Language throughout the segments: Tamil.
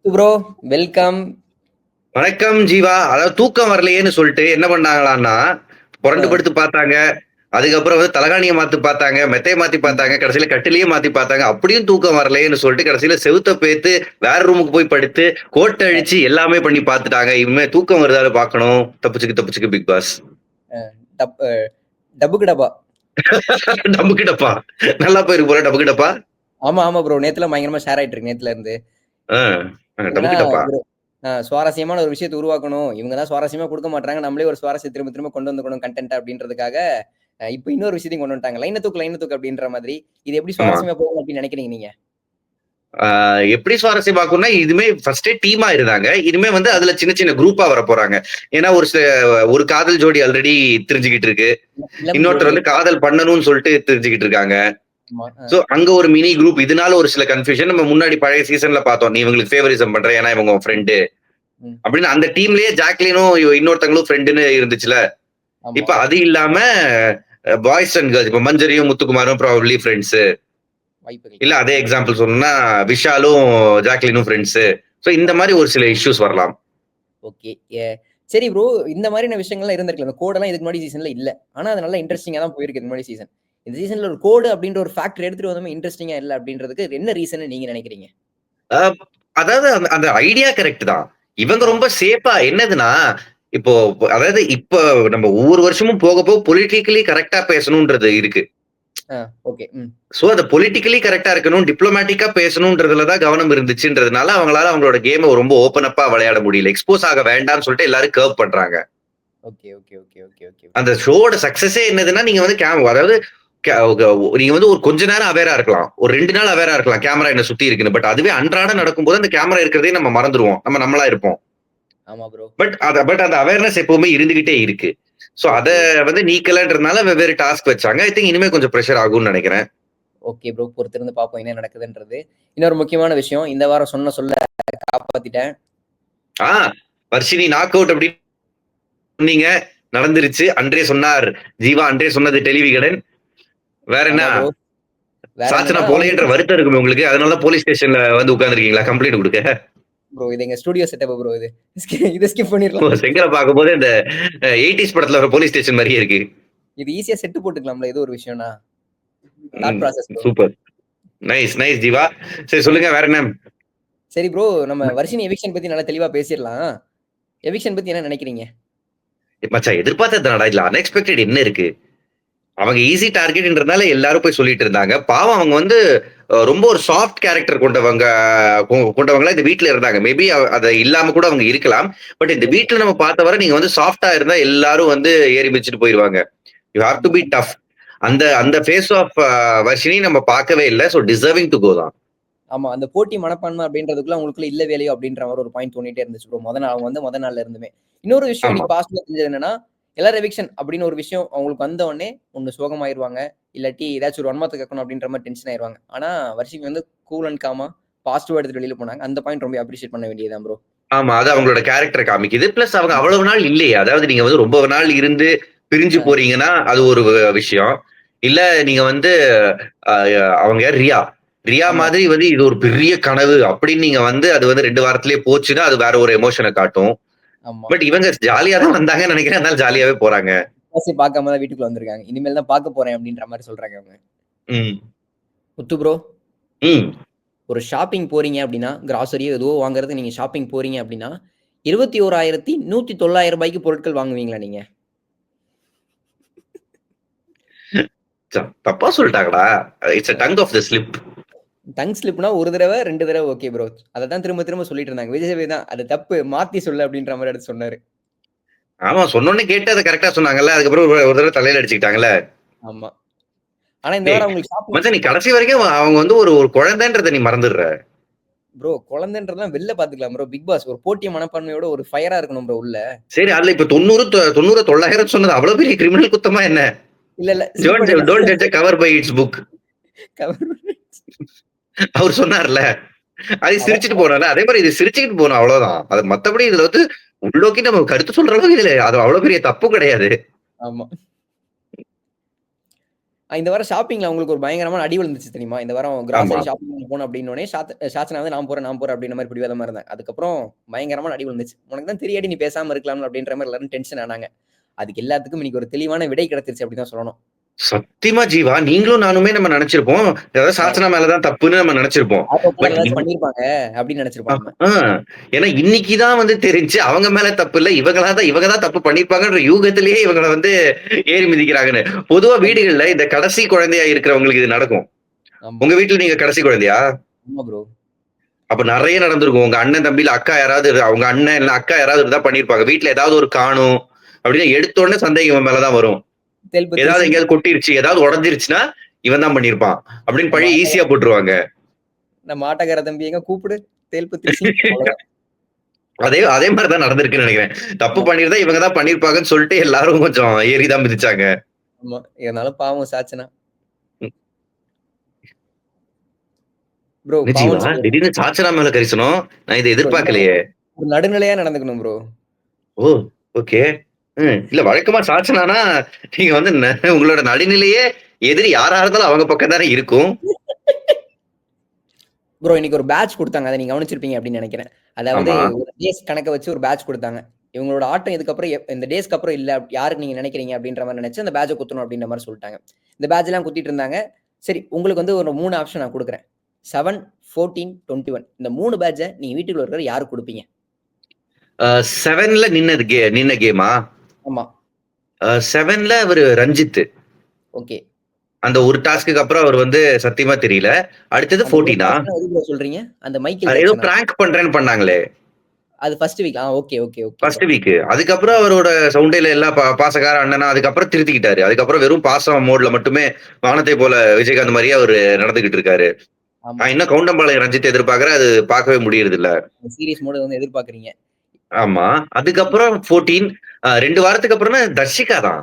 Bro, welcome. வணக்கம் ஜீவா. அதாவது தூக்கம் வரலையேன்னு சொல்லிட்டு என்ன பண்ணாங்களான்னா, புரண்டு அ, படுத்து பார்த்தாங்க. அதுக்கப்புறம் வந்து தலகாணிய மாத்தி பார்த்தாங்க, மெத்தைய மாத்தி ம். பார்த்தாங்க, கடைசியில கட்டிலையே மாத்தி பார்த்தாங்க. அப்படியும் தூக்கம் வரலையேன்னு சொல்லிட்டு கடைசியில செவுத்த பேத்து வேற ரூமுக்கு போய் படுத்து, கோட்ட அ, அழிச்சு எல்லாமே பண்ணி பார்த்துட்டாங்க. இனிமே தூக்கம் வருதான்னு பார்க்கணும். தப்பிச்சுக்கு தப்பிச்சுக்கு பிக் பாஸ். அ, டப் அ டப்புக்கு டப்பா. டமுக்கு டப்பா. நல்லா போயிருக்கு போல டமுக்கு டப்பா. ஆமா, ஆமா ப்ரோ. நேத்துலாம் பயங்கரமா ஷேர் ஆயிட்டு இருக்கு நேத்துல இருந்து. ஆ, என்னன்னா, டமுக்கு டப்பா. ஒரு சுவாரஸ்யமான ஒரு விஷயத்த உருவாக்கணும். இவங்க தான் சுவாரஸ்யமா குடுக்க மாட்றாங்க. நம்மளே ஒரு சுவாரஸ்யம் திரும்ப திரும்ப கொண்டு வந்துக்கணும் கன்டென்ட் அப்படின்றதுக்காக, இப்ப இன்னொரு விஷயத்தையும் கொண்டு வந்துட்டாங்க. லைன தூக்கு அப்படின்ற மாதிரி. இது எப்படி ஆமா. சுவாரஸ்யமா போகும் அப்படின்னு நினைக்கிறீங்க நீங்க? ஆ, எப்படி சுவாரஸ்யமாக்கும்னா, இதுமே ஃபர்ஸ்ட்டே டீமா இருந்தாங்க. இனிமே வந்து அதுல சின்ன சின்ன குரூப்பா வரப்போறாங்க. ஏன்னா ஒரு காதல் ஜோடி ஆல்ரெடி திரிஞ்சுகிட்டு இருக்கு. இளம் இன்னொருத்தர் ஜோடிகள். வந்து காதல் பண்ணணும்னு சொல்லிட்டு தெரிஞ்சுக்கிட்டு இருக்காங்க. ஆமா. சோ அங்க ஒரு மினி குரூப். இதனால ஒரு சில கன்ஃபியூஷன் நம்ம முன்னாடி பழைய சீசன்ல பார்த்தோம். நீ இவங்களுக்கு ஃபேவரிசம் பண்ற ஏன்னா இவங்க உன் ஃப்ரெண்டு ம். அப்படின்னு அந்த டீம்லயே ஜாக்லினும் இன்னொருத்தங்களும் ஃப்ரெண்டுன்னு இருந்துச்சுல. ஆமா. இப்ப அது இல்லாம பாய்ஸ் அண்ட் கேர்ள்ஸ் இப்ப மஞ்சரியும் முத்துக்குமாரும் ப்ராபப்ளி ஃப்ரெண்ட்ஸ். வாய்ப்புகள் இல்ல இருக்கு. அதே எக்ஸாம்பிள் சொல்லணும்னா விஷாலும் ஜாக்லினும் ஃப்ரெண்ட்ஸ். சோ இந்த மாதிரி ஒரு சில இஷ்யூஸ் வரலாம். ஓகே. சரி ப்ரோ. இந்த மாதிரியான விஷயங்கள்லாம் இருந்திருக்கலாம். இந்த கோடெல்லாம் இதுக்கு முன்னாடி சீசன்ல இல்ல. ஆனா அது நல்லா இன்ட்ரஸ்டிங்கா தான் போயிருக்கு இதுக்கு முன்னாடி சீசன். இந்த சீசன்ல ஒரு கோடு அப்படின்ற ஒரு ஃபேக்டர் எடுத்துட்டு வந்தோமே இன்ட்ரஸ்டிங்கா இல்ல அப்படின்றதுக்கு என்ன ரீசன்னு நீங்க நினைக்கிறீங்க? அஹ் அதாவது அந்த அந்த ஐடியா கரெக்ட் தான். இவங்க அ, ரொம்ப சேஃபா என்னதுன்னா, இப்போ அதாவது இப்ப நம்ம ஒவ்வொரு வருஷமும் போக போக பொலிட்டிக்கலி கரெக்டா பேசணும்ன்றது இருக்கு. அ, ஓகே. ம். சோ அத பொலிட்டிக்கலி கரெக்ட்டா இருக்கணும், டிப்ளோமேட்டிக்கா பேசணும்ன்றதுல தான் கவனம் இருந்துச்சுன்றதுனால, அவங்களால அவங்களோட கேம ரொம்ப ஓப்பன் அப்பா விளையாட முடியல. எக்ஸ்போஸ் ஆக வேண்டாம்னு சொல்லிட்டு எல்லாரும் கர்வ் பண்றாங்க. Okay, okay, okay, okay, okay. அந்த ஷோவோட சக்சஸே என்னதுன்னா, நீங்க வந்து அதாவது கே நீங்க வந்து ஒரு கொஞ்ச நேரம் அவேரா இருக்கலாம். ஒரு 2 நாள் அவேரா இருக்கலாம். கேமரா என்ன சுத்தி இருக்குன்னு. பட் அதுவே அன்றாடம் நடக்கும்போது அந்த கேமரா இருக்கிறதே நம்ம மறந்துருவோம். நம்ம நம்மளா இருப்போம். ஆமா ப்ரோ. பட் அந்த அவேர்னஸ் எப்பவுமே இருந்துகிட்டே இருக்கு. சோ அத ஓகே, வந்து நீக்கலன்றதுனால வெவ்வேறு டாஸ்க் வச்சாங்க. ஐ திங்க் இனிமே கொஞ்சம் பிரஷர் ஆகும்னு நெனைக்கிறேன். Okay bro. பொறுத்திருந்து பார்ப்போம் என்ன நடக்குதுன்றது. இன்னொரு முக்கியமான விஷயம். இந்த வாரம் சொன்ன சொல்ல காப்பாத்திட்டேன். ஆ, வர்ஷினி நாக் அவுட் அப்படின்னு சொன்னீங்க. நடந்துருச்சு. அன்றே சொன்னார் ஜீவா. அன்றே சொன்னது டெலிவிகடன். வேற என்ன? ஆமா ப்ரோ. வேற சாச்சனா என்னன்னா போலேன்ற உங்களுக்கு வருத்தம் இருக்குமே உங்களுக்கு. அதனால தான் போலீஸ் ஸ்டேஷன்ல வந்து உட்கார்ந்திருக்கீங்களா கம்ப்ளைண்ட் குடுக்க? ப்ரோ இது எங்க ஸ்டுடியோ செட்டப் ப்ரோ இது. இத ஸ்கிப் பண்ணிரலாம். செங்கல பார்க்கும்போது இந்த 80ஸ் படத்துல வர போலீஸ் ஸ்டேஷன் மாரியே இருக்கு. இது ஈஸியா செட்டு போட்டுக்கலாம்ல. ஏதோ ஒரு விஷயம்னா. தாட் ம். Process bro. Super. Nice, nice Jeeva. சரி சொல்லுங்க வேற என்ன? சரி ப்ரோ. நம்ம வர்ஷினி எவிக்ஷன் பத்தி நல்லா தெளிவா பேசிறலாம். எவிக்ஷன் பத்தி என்ன நினைக்கிறீங்க? மச்சான் எதிர்பார்த்தது தானடா. இதுல அன்எக்ஸ்பெக்டட் என்ன இருக்கு? அவங்க ஈஸி டார்கெட்ன்றதுனால எல்லாரும் போய் சொல்லிட்டு இருந்தாங்க. பாவம் அவங்க வந்து ரொம்ப ஒரு சாஃப்ட் கேரக்டர் கொண்டவங்களா இந்த வீட்ல இருந்தாங்க. மேபி அத இல்லாம கூட அவங்க இருக்கலாம். பட் இந்த ஓகே. வீட்ல நம்ம பார்த்த வர நீங்க வந்து சாஃப்ட்டா இருந்தா எல்லாரும் வந்து ஏறி மிதிச்சுட்டு போயிருவாங்க. யூ ஹேவ் டு ஆமா, பி டஃப். அந்த அந்த ஆமா, ஃபேஸ் ஆஃப் வர்ஷினி நம்ம பார்க்கவே இல்ல. சோ டிசர்விங் டு கோ தான். ஆமா. அந்த போட்டி மனப்பான்மை அப்படின்றதுக்குள்ள அவங்களுக்குள்ள இல்ல வேலையோ அப்படின்ற மாரி ஒரு பாயிண்ட் தோணிட்டே இருந்துச்சு ப்ரோ. அவங்க வந்து மொத நாள்ல இருந்துமே. இன்னொரு விஷயம் ஆமா. இன்னைக்கு பாசிட்டிவா தெரிஞ்சது என்னன்னா, எல்லாரும் எவிக்ஷன் அப்படின்னு ஒரு விஷயம் அவங்களுக்கு வந்த உடனே ஒண்ணு சோகமாயிருவாங்க. இல்லாட்டி ஏதாச்சும் ஒரு வன்மத்த கக்கணும் அப்படின்ற மாரி டென்ஷன் ஆயிருவாங்க. ஆனா வர்ஷினி வந்து கூல் அண்ட் காமா பாசிட்டிவா எடுத்துட்டு வெளில போனாங்க. அந்த பாயிண்ட் ரொம்ப அப்ரிஷியேட் பண்ண வேண்டியது தான் ப்ரோ. ஆமா. அது அவங்களோட கேரக்டர் காமிக்குது. பிளஸ் அவங்க அவ்வளவு நாள் இல்லையே. அதாவது நீங்க வந்து ரொம்ப நாள் இருந்து பிரிஞ்சு அ, போறீங்கன்னா, அது ஒரு விஷயம். இல்ல நீங்க வந்து அ அவங்க யார் ரியா. ரியா ஆமா, மாதிரி வந்து இது ஒரு பெரிய கனவு அப்படின்னு நீங்க வந்து அது வந்து 2 வாரத்திலேயே போச்சுன்னா, அது வேற ஒரு எமோஷன காட்டும். ஆமா. பட் இவங்க ஜாலியா தான் வந்தாங்கன்னு நெனைக்கிறேன். அதனால ஜாலியாவே போறாங்க. முக்காவாசி பார்க்காம தான் வீட்டுக்குள்ள வந்திருக்காங்க. இனிமேல் தான் பார்க்க போறேன் அப்படின்ற மாரி சொல்றாங்க அவங்க. ம். முத்து ப்ரோ. ம். ஒரு ஷாப்பிங் போறீங்க அப்படின்னா, கிராசரியோ எதுவோ வாங்குறதுக்கு நீங்க ஷாப்பிங் போறீங்க அப்படின்னா, ரூ. 21,109க்கு பொருட்கள் வாங்குவீங்களா நீங்க? தப்பா சொல்ட்டாங்கடா. It's a tongue of the slip. Tongue ஸ்லிப்னா 1 தடவ, 2 தடவ ஓகே ப்ரோ. அதத்தான் திரும்ப திரும்ப சொல்லிட்டு இருந்தாங்க. விஜய் சேதுபதி தான் அது தப்பு மாத்தி சொல்லு அப்படின்ற மாரி எடுத்து சொன்னாரு. ஆமா சொன்னோனே கேட்டு அத கரெக்ட்டா சொன்னாங்கல்ல. அதுக்கப்புறம் ஒரு தடவ தலையில அடிச்சுக்கிட்டாங்கல்ல. ஆமா. ஆனா இந்த டேய்! வாரம் அவங்களுக்கு ஷாப்பிங் மச்சான் நீ கடைசி வரைக்கும் அவங்க வந்து ஒரு ஒரு குழந்தைன்றத நீ மறந்துடுற. ப்ரோ குழந்தைன்றதெல்லாம் வெளில பார்த்துக்கலாம் ப்ரோ. பிக் பாஸ் ஒரு போட்டி மனப்பான்மையோட ஒரு ஃபயரா இருக்கணும் ப்ரோ உள்ள. சரி அதுல இப்ப 90 900 சொன்னது அவ்வளவு பெரிய கிரிமினல் குத்தமா என்ன? இல்ல, இல்ல. ஸ்லிப் பண்ணிட்டேன். Don't judge a cover by its book. அவர் சொன்னார்ல. அது அவர் சிரிச்சுட்டு போனார்ல. அதே மாரி இது சிரிச்சுக்கிட்டு போணும் அவ்வளவுதான். அது மத்தபடி இதுல வந்து உள்நோக்கி நம்ம கருத்து சொல்ற அளவுக்கு இதுல அது அவ்வளவு பெரிய தப்பும் கிடையாது. ஆமா. இந்த வாரம் ஷாப்பிங்ல உங்களுக்கு ஒரு பயங்கரமான அடி விழுந்துச்சு தெரியுமா? இந்த வாரம் ஆமா. கிராசரி ஷாப்பிங் போணும் அப்டின்னோனே, சாச்சனா வந்து நான் போறேன் அப்டின்ற மாரி பிடிவாதமா இருந்தேன். அதுக்கப்புறம் பயங்கரமான அடி விழுந்துச்சு. "உனக்கு தான் தெரியாடி நீ பேசாம இருக்கலாம்ல" அப்டின்ற மாரி எல்லாரும் டென்ஷன் ஆனாங்க. அதுக்கு எல்லாத்துக்கும் இன்னைக்கு ஒரு தெளிவான விடை கிடைச்சிருச்சு அப்டின்னு தான் சொல்லணும். சத்தியமா ஜீவா, நீங்களும் நானுமே நம்ம நெனச்சிருப்போம். ஏதாவது ஆ சாச்சனா மேல தான் தப்புன்னு நம்ம நெனச்சிருப்போம். ஆர்வத்தால பட் ஏதாச்சும் பண்ணியிருப்பாங்க அப்டின்னு நெனச்சிருப்போம் நம்ம. ஆ. ஏன்னா இன்னைக்கு தான் வந்து தெரிஞ்சுச்சு, அவங்க மேல தப்பு இல்ல. இவங்க தான் தப்பு பண்ணியிருப்பாங்கன்ற யூகத்திலேயே இவங்கள வந்து ஏறி மிதிக்கிறாங்கன்னு. பொதுவா ஆமா, வீடுகள்ல இந்த கடைசி குழந்தையா இருக்கிறவங்களுக்கு இது நடக்கும். ஆமா. உங்க வீட்ல நீங்க கடைசி குழந்தையா? ஆமா ப்ரோ. அப்ப நெறைய நடந்திருக்கும். உங்க அண்ணன், தம்பில அக்கா யாராவது அவங்க அண்ணன் இல்ல அக்கா யாராவது இருந்தா பண்ணியிருப்பாங்க. வீட்ல ஏதாவது ஒரு காணும் அப்படின்னு எடுத்த உடனே சந்தேகம் இவன் மேல தான் வரும். ஏதாவது தெல்பத்திசி எங்கேயாவது கொட்டிருச்சு, ஏதாவது உடைஞ்சிருச்சுன்னா, இவன் தான் பண்ணியிருப்பான். அப்படின்னு நம்ம பழிய ஈஸியா போட்டுருவாங்க. நம்ம ஆட்டக்கார தம்பி எங்க கூப்பிடு தேல்பத்திரி சிங் அவ்வளோதான். அதே அதே மாரி தான் நடந்திருக்குன்னு நெனைக்கிறேன். தப்பு ஆமா, பண்ணியிருந்தா இவங்க தான் பண்ணியிருப்பாங்கன்னு சொல்லிட்டு எல்லாரும் கொஞ்சம் ஏறி தான் மிதிச்சாங்க. ஆமா. இருந்தாலும் பாவம் சாச்சனா. ம். ப்ரோ என்ன ஜீவா? பாவம்ன்னு சொல்லி திடீர்னு சாச்சரா மேல கரிசனம். நான் இத ப்ரோ இல்ல எதிர்பார்க்கலையே! ஒரு நடுநிலையா நடந்துக்கணும் ப்ரோ. ஓ! ஓகே. இல்ல வழக்கமா சாச்சனானா, நீங்க வந்து உங்களோட நடுநிலையே எதிரி யாரா இருந்தாலும் அவங்க பக்கம் தானே இருக்கும். ப்ரோ இன்னைக்கு ஒரு பேட்ச் குடுத்தாங்க. அத நீங்க கவனிச்சிருப்பீங்க அப்படின்னு நெனைக்கிறேன். அதாவது ஆமா. ஒரு டேஸ் கணக்க வச்சு ஒரு பேட்ச் குடுத்தாங்க. இவங்களோட ஆட்டம் இதுக்கப்புறம் இந்த டேஸ்க்கு அப்புறம் இல்ல யாருக்கு நீங்க நெனைக்கிறீங்க அப்படின்ற மாரி நெனச்சு அந்த பேட்ஜ குத்தணும் அப்படின்ற மாரி சொல்ட்டாங்க. இந்த பேட்ஜ்லாம் குத்திட்டு இருந்தாங்க. சரி உங்களுக்கு வந்து ஒரு 3 ஆப்ஷன் நான் குடுக்குறேன். 7, 14, 21 இந்த 3 பேட்ஜ நீங்க வீட்டுக்குள்ள இருக்கிற யாருக்கு குடுப்பீங்க? 7ல நின்ன கேமா? ஆமா. 7ல அவரு ரஞ்சித். ஓகே. அந்த ஒரு டாஸ்க்குக்கு அப்புறம் அவர் வந்து சத்தியமா தெரியல. அடுத்தது அந்த ஒரு 14ஆ? டாஸ்க்னா எது ப்ரோ சொல்றீங்க? அந்த மைக்கேல் ஏதோ ஜாக்சனா? பிராங்க் பண்றேன்னு பண்ணாங்களே! அது first week. Okay, okay, okay bro. First week. அதுக்கப்புறம் அவரோட சவுண்டேல எல்லாம் பாசக்கார அண்ணனா அதுக்கப்புறம் திருத்திக்கிட்டாரு. அதுக்கப்புறம் வெறும் பாசம் மோட்ல மட்டுமே வானத்தை போல விஜயகாந்த் மாரியே அவரு நடந்துகிட்டு இருக்காரு. ஆமா. நான் இன்னும் கவுண்டம்பாளையம் ரஞ்சித் எதிர்பார்க்கிறேன். அது பார்க்கவே முடியறதில்ல. சீரியஸ் மோடு வந்து எதிர்பார்க்குறீங்க. ஆமா. அதுக்கப்புறம் 14 2 வாரத்துக்கு அப்புறம்னா தர்ஷிகா தான்.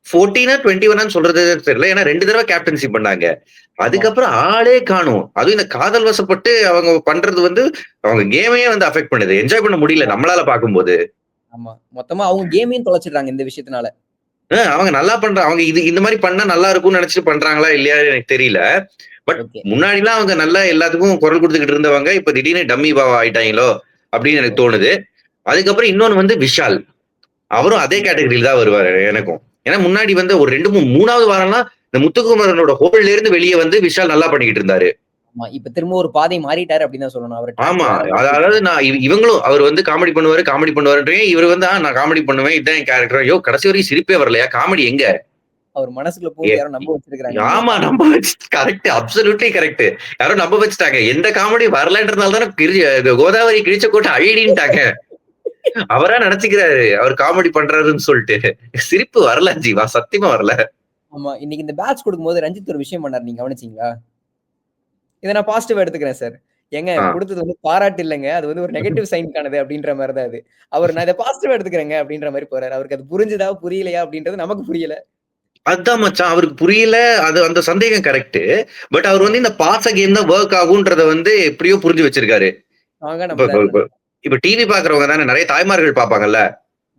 14ஆ 21ஆன்னு சொல்றது தெரியல. ஏன்னா 2 தடவ கேப்டன்சி பண்ணாங்க. ஆமா, அதுக்கப்புறம் ஆளே காணோம். அதுவும் இந்த காதல் வசப்பட்டு அவங்க பண்றது வந்து அவங்க கேமையே வந்து அஃபெக்ட் பண்ணுது. என்ஜாய் பண்ண முடியல நம்மளால பார்க்கும்போது. ஆமா. மொத்தமா அவங்க கேமையும் தொலைச்சிடுறாங்க இந்த விஷயத்தினால. அவங்க நல்லா அவங்க இந்த மாரி பண்ணா நல்லா இருக்கும்னு நெனச்சுட்டு பண்றாங்களா இல்லையான்னு எனக்கு தெரியல. But okay. முன்னாடிலாம் அவங்க நல்லா எல்லாத்துக்கும் குரல் குடுத்துக்கிட்டு இருந்தவங்க, இப்ப திடீர்னு டம்மி பாவா ஆயிட்டாய்ங்களோ! அப்படின்னு எனக்கு ஓகே. தோணுது. அதுக்கப்புறம் இன்னொன்னு வந்து விஷால். அவரும் அதே ம். கேட்டகரில தான் வருவாரு எனக்கும். ஏன்னா முன்னாடி வந்து ஒரு 2, 3வது வாரம்லாம் இந்த முத்துக்குமரனோட ஹோல்ல இருந்து வெளிய வந்து விஷால் நல்லா பண்ணிக்கிட்டு இருந்தாரு. ஆமா. இப்ப திரும்ப ஒரு பாதை மாறிட்டாரு அப்படின்னு தான் சொல்லணும். அவரு ஆமா. ட்ராக் வேற மாரி அதாவது போயிட்டு நான் இவங்களும் அவரு வந்து காமெடி பண்ணுவாருன்றீங்க. இவரு வந்து நான் காமெடி பண்ணுவேன். இதான் என் கேரக்டர். கடைசி வரையும் சிரிப்பே வரலையா? காமெடி எங்க? அவர் மனசுக்குள்ள எ புகுந்து யாரோ நம்ப வச்சிருக்காங்க. நீங்க ஆமா. காமெடி நம்ப வச்சு கரெக்ட். Absolutely correct. யாரோ நம்ப வச்சுட்டாங்க. எந்த காமெடி வரலன்றதுனால தானே கோதாவரி கிழிச்ச கோட்ட அழிடின்ட்டாங்க. அவரா நெனச்சுக்கிறாரு. அவர் காமெடி பண்றாருன்னு சொல்ட்டு. சிரிப்பு வரல ஜீவா. சத்தியமா வரல. ஆமா. இன்னைக்கு இந்த பேட்ச் குடுக்கும்போது ரஞ்சித் ஒரு விஷயம் பண்ணாரு. நீங்க கவனிச்சீங்களா? இத நான் பாசிட்டிவா எடுத்துக்கிறேன் சார். ஏங்க ஆ. குடுத்தது வந்து பாராட்டு இல்லங்க. அது வந்து ஒரு நெகட்டிவ் சைன்க்கானது அப்படின்ற மாரி தான் அது. அவரு நான் இத பாசிட்டிவா எடுத்துக்கிறேங்க அப்படின்ற மாரி போறாரு. அவருக்கு அது புரிஞ்சுதா? புரியலையா? அப்படின்றது நமக்கு புரியல. அதான் மச்சான். அவருக்கு புரியல. அது அந்த சந்தேகம் கரெக்ட்டு. பட் அவர் ஆ. வந்து இந்த பாச கேம் தான் வொர்க் ஆகுன்றத வந்து எப்படியோ புரிஞ்சு வச்சிருக்காரு. ஸ்ட்ராங்கா இப்ப இப்ப நம்புறாருன்னு இப்ப நெனைக்கிறேன். இப்ப டிவி பார்க்கிறவங்க தானே நெறைய தாய்மார்கள் பார்ப்பாங்கல்ல.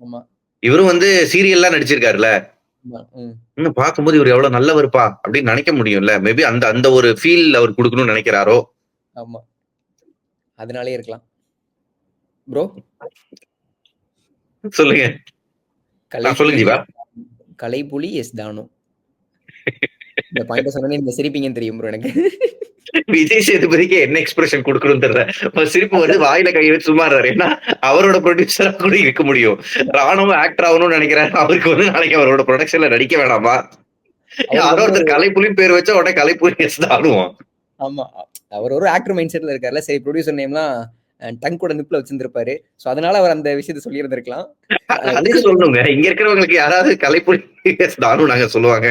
ஆமா, இவரும் வந்து சீரியல்லாம் நடிச்சிருக்காருல்ல. ஆமா. ம். இன்னும் பார்க்கும்போது இவரு எவ்வளவு நல்லவருப்பா! அப்படின்னு நெனைக்க முடியும்ல. மேபி அந்த அந்த ஒரு ஃபீல் அவர் குடுக்கணும்னு நெனைக்கிறாரோ! ஆமா. அதனாலயே இருக்கலாம். ப்ரோ சொல்லுங்க. சொல்லுங்க கலைப்புலி ஜீவா. கலைப்புலி எஸ் தானு. இந்த பாயிண்ட்ட சொன்னோனே நீங்க சிரிப்பீங்கன்னு தெரியும் ப்ரோ எனக்கு. விஜய் சேதுபதிக்கு என்ன எக்ஸ்பிரஷன் குடுக்கணும்னு தெரியல. சிரிப்பு வருது வாயில கை வச்சு சும்மா இருந்தாரு. ஏன்னா, அவரோட புரொடியூசரா கூட இருக்க முடியும். ராணுவ ஆக்டர் ஆகணும்னு நெனைக்கிறாரு. அவருக்கு வந்து நாளைக்கு அவரோட புரொடக்ஷன்ல நடிக்க வேணாமா? அவருக்கு யாரோ வந்து ஒரு ஒருத்தர் கலைப்புலின்னு பேர் வச்சா உடனே கலைப்புலி எஸ் தானுவாம். ஆமா. அவர் ஒரு ஆக்டர் மைண்ட் செட்ல இருக்கார்ல. சரி புரொடியூசர் நேம்லாம் டங் கூட நிப்ல வச்சிருந்திருப்பாரு. சோ அதனால அவர் அந்த விஷயத்த சொல்லியிருந்திருக்கலாம். அதுக்கு விஜய் சேதுபதி சொல்லணுங்க. இங்க இருக்கிறவங்களுக்கு யாராவது கலைப்புலி எஸ் தானு நாங்க சொல்லுவாங்க.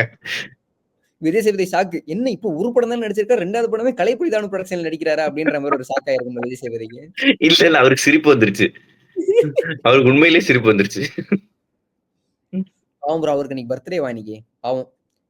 விஜய் சேதுபதி ஷாக்கு. என்ன இப்போ ஒரு படம் தான் நடிச்சிருக்காரு. 2வது படமே கலைப்புலி தானு புரொடக்ஷன்ல நடிக்கிறாரா? அப்படின்ற மாரி ஒரு ஷாக் ஆயிருக்கும் விஜய் சேதுபதிக்கு. இல்ல, இல்ல. அவருக்கு சிரிப்பு வந்துருச்சு. அவருக்கு உண்மையிலேயே சிரிப்பு வந்துருச்சு. பாவம் ப்ரோ அவருக்கு இன்னைக்கு பர்த்டேவா இன்னைக்கு. பாவம்.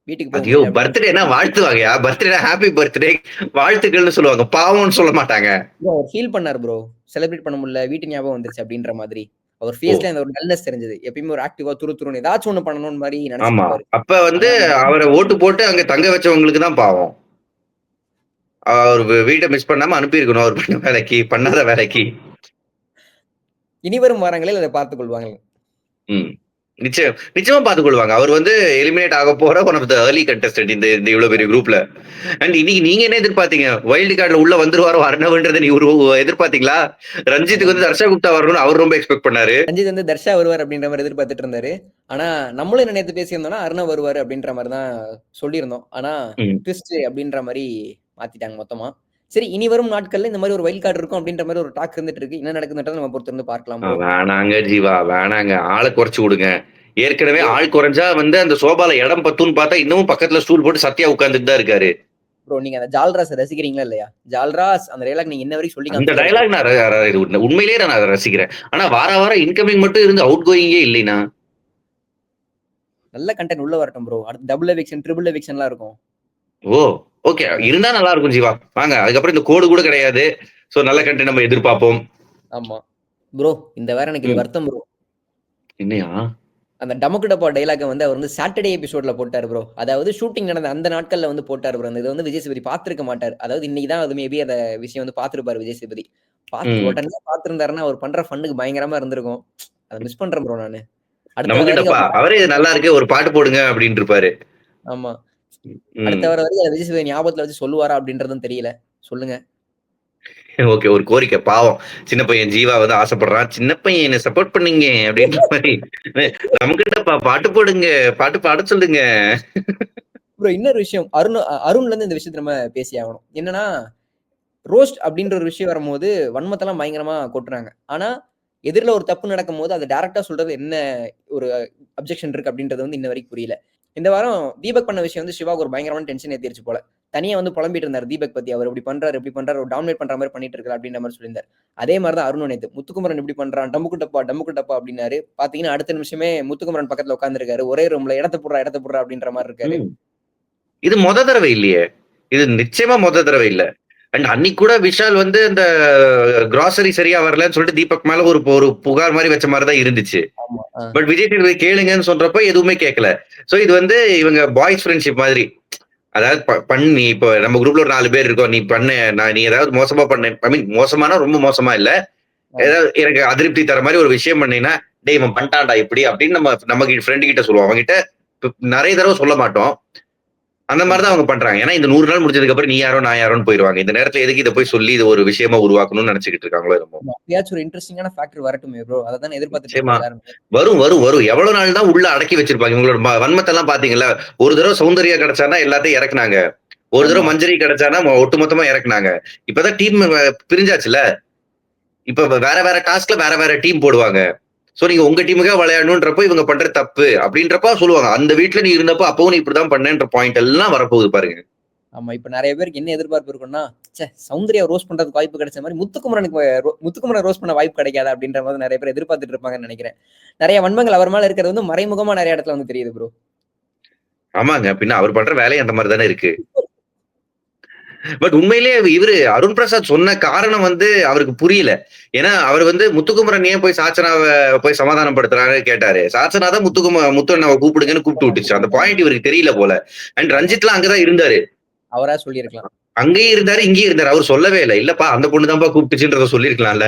வீட்டுக்கு போக ஐயோ! முடியல அப்படின்னு பர்த்டேன்னா வாழ்த்துவாங்கயா. பர்த்டேனா ஹேப்பி பர்த்டே வாழ்த்துக்கள்னு சொல்லுவாங்க. பாவம்ன்னு சொல்ல மாட்டாங்க. ப்ரோ அவர் ஃபீல் பண்ணாரு ப்ரோ. செலிப்ரேட் பண்ண முடியல. வீட்டு ஞாபகம் வந்துருச்சு அப்படின்ற மாதிரி. அவர் ஓ! ஃபேஸ்ல அந்த ஒரு டல்னஸ் தெரிஞ்சது. எப்பயுமே ஒரு ஆக்டிவா துருதுருன்னு ஏதாச்சும் ஒண்ணு பண்ணணும்னு மாரி நெனச்சிட்டு ஆமா. இருப்பாரு. அப்ப வந்து ஆனா அந்த அவர ஓட்டு போட்டு அங்க தங்க வச்சவங்களுக்கு தான் பாவம். அவரு வீட்ட மிஸ் பண்ணாம அனுப்பியிருக்கணும். அவர் பண்ண வேலைக்கு, பண்ணாத வேலைக்கு. இனிவரும் வாரங்களில் அத பார்த்துக் கொள்வார்கள். ம். நிச்சயமா பார்த்துக் கொள்வாங்க. அவர் வந்து எலிமினேட் ஆகப் போற one of the early contestant இந்த இந்த இவ்வளவு பெரிய குரூப்ல. அண்ட் இன்னைக்கு நீங்க என்ன எதிர்பார்த்தீங்க? வைல்ட் கார்ட்ல உள்ள வந்துருவாரோ அர்ணவ்ன்றத நீ எதிர்பார்த்தீங்களா? ஆமா ரஞ்சித்துக்கு வந்து ப்ரோ. தர்ஷா குப்தா வரணும்னு அவர் ரொம்ப எக்ஸ்பெக்ட் பண்ணாரு. ரஞ்சித் வந்து தர்ஷா வருவார் அப்படின்ற மாரி எதிர்பார்த்துட்டு இருந்தாரு. ஆனா நம்மளும் என்ன நேத்து பேசியிருந்தோம்னா, அருணவ் வருவாரு அப்படின்ற மாரி தான் சொல்லியிருந்தோம். ஆனா ம். ட்விஸ்ட் அப்படின்ற மாரி மாத்திட்டாங்க மொத்தமா. சரி இனி வரும் நாட்கள்ல இந்த மாரி ஒரு வைல்ட் கார்ட் இருக்கும் அப்படின்ற மாரி ஒரு டாக் இருந்துட்டு இருக்கு. என்ன நடக்குதுன்றத நம்ம பொறுத்திருந்து பார்க்கலாம் ப்ரோ. வேணாங்க ஜீவா, வேணாங்க. ஆள குறைச்சு விடுங்க. ஏற்கனவே ப்ரோ ஆள் குறைஞ்சா வந்து அந்த சோபால இடம் பத்தும்ன்னு பார்த்தா, இன்னமும் பக்கத்துல ஸ்டூல் போட்டு சத்யா உட்கார்ந்துட்டு தான் இருக்காரு. ப்ரோ நீங்க அந்த ஜால்ராஸ ரசிக்கிறீங்களா இல்லையா? ஜால்ராஸ் அந்த டயலாக் நீங்க இன்ன வரைக்கும் சொல்லி அந்த காமிச்சதே இல்ல ப்ரோ. டயலாக் நான் இது உண்மையிலேயே நான் அத ரசிக்கிறேன். ஆனா வாரம் இன்கமிங் மட்டும் இருந்து அவுட் கோயிங்கே இல்லைனா? நல்ல கன்டென்ட் உள்ள வரட்டும் ப்ரோ. அடுத்து டபுள் எவிக்ஷன், ட்ரிபிள் எவிக்ஷன்லாம் இருக்கும். ஓ! ஓகே. ஆ இருந்தா நல்லா இருக்கும் ஜீவா. வாங்க. அதுக்கப்புறம் இந்த கோடு கூட கிடையாது. சோ நல்ல கன்டென்ட் நம்ம எதிர்பார்ப்போம். ஆமா. ப்ரோ இந்த வாரம் எனக்கு இது ம். வருத்தம் ப்ரோ. என்னையா? அந்த டமக்கு டப்பா டயலாக்க வந்து அவர் வந்து சாட்டர்டே எபிசோட்ல போட்டாரு ப்ரோ. அதாவது ஷூட்டிங் நடந்த அந்த நாட்கள்ல வந்து போட்டாரு ப்ரோ. அந்த இத வந்து விஜய் சேதுபதி பார்த்திருக்க மாட்டாரு. அதாவது இன்னைக்கு தான் அது மேபி அந்த விஷயம் வந்து பார்த்திருப்பாரு விஜய் சேதுபதி. ம். உடனே பார்த்திருந்தாருன்னா, அவர் பண்ற ஃபன்னுக்கு பயங்கரமா இருந்திருக்கும். அத மிஸ் பண்றேன் ப்ரோ நானு. அடுத்த வர நமக்கு வரைக்கும் டப்பா. அவர் அவரே இது நல்லா இருக்கு. ஒரு பாட்டு போடுங்க அப்டின்ட்டு இருப்பாரு. ஆமா. அடுத்த ம். வர வரைக்கும் அத விஜய் சேதுபதி ஞாபகத்துல வச்சு சொல்லுவாரா அப்படின்றதும் தெரியல. சொல்லுங்க. ஓகே. ஒரு கோரிக்கை பாவம். சின்ன பையன் ஜீவா வந்து ஆசைப்படுறான். சின்ன பையன் என்ன சப்போர்ட் பண்ணீங்க அப்டின்ற மாரி. நமக்கு டப்பா பாட்டு போடுங்க. பாட்டு பாட சொல்லுங்க. ப்ரோ இன்னொரு விஷயம். அருண்ல இருந்து இந்த விஷயத்த நம்ம பேசியே ஆகணும். என்னன்னா ரோஸ்ட் அப்படின்ற ஒரு விஷயம் வரும்போது, வன்மத்தெல்லாம் பயங்கரமா கொட்டுறாங்க. ஆனா, எதிர்ல ஒரு தப்பு நடக்கும்போது, அத டைரக்ட்டா சொல்றது என்ன ஒரு அப்ஜெக்ஷன் இருக்கு அப்படின்றது வந்து இன்ன வரைக்கும் புரியல. இந்த வாரம் தீபக் பண்ண விஷயம் வந்து சிவாவுக்கு ஒரு பயங்கரமான டென்ஷன் ஏத்திருச்சு போல. தனியா வந்து புலம்பிட்டு இருந்தாரு தீபக் பத்தி. அவர் இப்படி பண்றாரு, இப்படி பண்றாரு, ஒரு டாமினேட் பண்ற மாரி பண்ணிட்டு இருக்காரு அப்படின்ற மாரி சொல்லியிருந்தாரு. அதே மாரி தான் அருணும் நேத்து. முத்துக்குமரன் இப்படி பண்றான், டமுக்கு டப்பா, டமுக்கு டப்பா அப்படின்னாரு. பாத்தீங்கன்னா, அடுத்த நிமிஷமே முத்துக்குமரன் பக்கத்துல உட்கார்ந்திருக்காரு. ஒரே ரூம்ல இடத்த புட்றா அப்படின்ற மாரி இருக்காரு. ம். இது தடவ இல்லையே! இது நிச்சயமா தடவ இல்ல. அண்ட் அன்னைக்கு கூட விஷால் வந்து அந்த கிராசரி சரியா வரலன்னு சொல்லிட்டு தீபக் மேல ஒரு ஒரு புகார் மாரி வச்ச மாரி தான் இருந்துச்சு. ஆமா. பட் விஜய் டிவி கேளுங்கன்னு சொல்றப்ப எதுவுமே கேட்கல. சோ இது வந்து இவங்க பாய்ஸ் ஃப்ரெண்ட்ஷிப் மாதிரி. அதாவது பண்ணி இப்போ நம்ம குரூப்ல ஒரு 4 பேர் இருக்கோம். நீ பண்ணு. நீ ஏதாவது மோசமா பண்ண ஐ மீன் மோசமானா ரொம்ப மோசமா இல்ல. ஆ. ஏதாவது எனக்கு அதிருப்தி தர மாரி ஒரு விஷயம் பண்ணீங்கன்னா, "டேய் இவன் பண்ணிட்டான்டா இப்படி" அப்படின்னு நம்ம ஃப்ரெண்ட் கிட்ட சொல்லுவோம். அவன்கிட்ட நெறைய தடவ சொல்ல மாட்டோம். அந்த மாரி தான் கண்டிப்பா. அவங்க பண்றாங்க. ஏன்னா இந்த 100 நாள் முடிஞ்சதுக்கு அப்புறம் நீ யாரோ, நான் யாரோன்னு போயிருவாங்க. இந்த நேரத்துல எதுக்கு இத போய் சொல்லி இத ஒரு விஷயமா உருவாக்கணும்னு நெனச்சுக்கிட்டு இருக்காங்களோ என்னமோ! ஆமா. அப்பயாச்சும் ஒரு இன்ட்ரஸ்டிங்கான ஃபேக்டர் வரட்டுமே ப்ரோ. அதத்தானே எதிர்பார்த்துட்டு நிச்சயமா. இருக்கோம் எல்லாருமே. வரும். எவ்வளவு நாள் தான் உள்ள அடக்கி வச்சிருப்பாங்க. இவங்களோட வன்மத்தெல்லாம் பார்த்தீங்கல்ல. ஒரு தடவ சௌந்தர்யா கிடைச்சான்னா எல்லாத்தையும் இறக்குனாங்க. ஒரு தடவ ஆமா. மஞ்சரி கிடைச்சான்னா ஒட்டுமொத்தமா இறக்குனாங்க. இப்பதான் டீம் பிரிஞ்சாச்சுல்ல. இப்ப வேற வேற டாஸ்க்ல வேற டீம் போடுவாங்க. சோ நீங்க உங்க டீமுக்காக விளையாடணும்ன்றப்போ இவங்க பண்ற தப்பு அப்படின்றப்ப சொல்லுவாங்க. அந்த வீட்ல நீ இருந்தப்போ அப்பவும் நீ இப்படிதான் பண்ணேன்ற பாயிண்ட் எல்லாம் வரப்போகுது பாருங்க. ஆமா. இப்ப நெறைய பேருக்கு என்ன எதிர்பார்ப்பு இருக்கும்னா, சௌந்தர்யா ரோஸ்ட் பண்றதுக்கு வாய்ப்பு கிடைச்ச மாரி முத்துக்குமரனுக்கு முத்துக்குமரன் ரோஸ்ட் பண்ண வாய்ப்பு கிடைக்காதா? அப்படின்ற மாரி நெறைய பேர் எதிர்பார்த்துட்டு இருப்பாங்கன்னு நெனைக்கிறேன். நெறைய வன்மங்கள் அவர் மேல இருக்கிறது வந்து மறைமுகமா நெறைய இடத்துல வந்து தெரியுது ப்ரோ. ஆமாங்க. பின்ன அவர் பண்ற வேலையும் அந்த மாரி தானே இருக்கு. பட் உண்மையிலேயே இவரு அருண் பிரசாத் சொன்ன காரணம் வந்து அவருக்கு புரியல. ஏன்னா, அவரு வந்து முத்துக்குமரன் ஏன் போய் சாச்சனாவ போய் சமாதானப்படுத்துறாருன்னு கேட்டாரு. சாச்சனா தான் முத்து அண்ணாவ கூப்பிடுங்கன்னு கூப்பிட்டு விட்டுச்சு. அந்த பாயிண்ட் இவருக்கு தெரியல போல. அண்ட் ஆமா. ரஞ்சித்லாம் அங்க தான் இருந்தாரு. அவரா சொல்லியிருக்கலாம். அங்கேயும் இருந்தாரு, இங்கேயும் இருந்தாரு. அவரு சொல்லவே இல்ல. இல்லப்பா அந்த பொண்ணு தான்ப்பா கூப்பிட்டுச்சுன்றத சொல்லியிருக்கலாம்ல.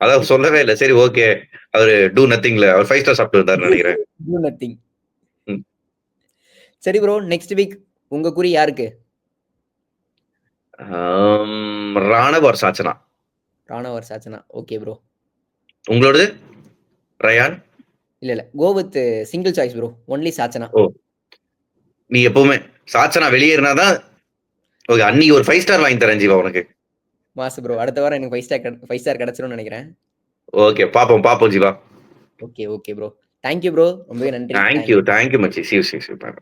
அத அவர் சொல்லவே இல்ல. சரி ஓகே. அவரு டூ நத்திங்ல அவர் 5 ஸ்டார் சாப்பிட்டு இருந்தாருன்னு நெனைக்கிறேன். Do nothing. ம். சரி ப்ரோ. நெக்ஸ்ட் வீக் உங்க குறி யாருக்கு? Raanav or Sachana. Raanav or Sachana. Okay bro. உங்களோடது? ரயான்? இல்ல. Go with single choice bro. Only Sachana. Oh! நீ எப்பவுமே சாச்சனா வெளியேறினா தான் ஓகே. அன்னைக்கு ஒரு 5 ஸ்டார் வாங்கி தரேன் ஜீவா உனக்கு. Mass bro. அடுத்த வாரம் எனக்கு 5 ஸ்டார் கிடைச்சிரும்னு நெனைக்கிறேன். ஓகே. பாப்போம் Jeeva. Okay bro. Thank you bro. ரொம்பவே நன்றி. தேங்க் யூ மச்சி. C you. பாய்.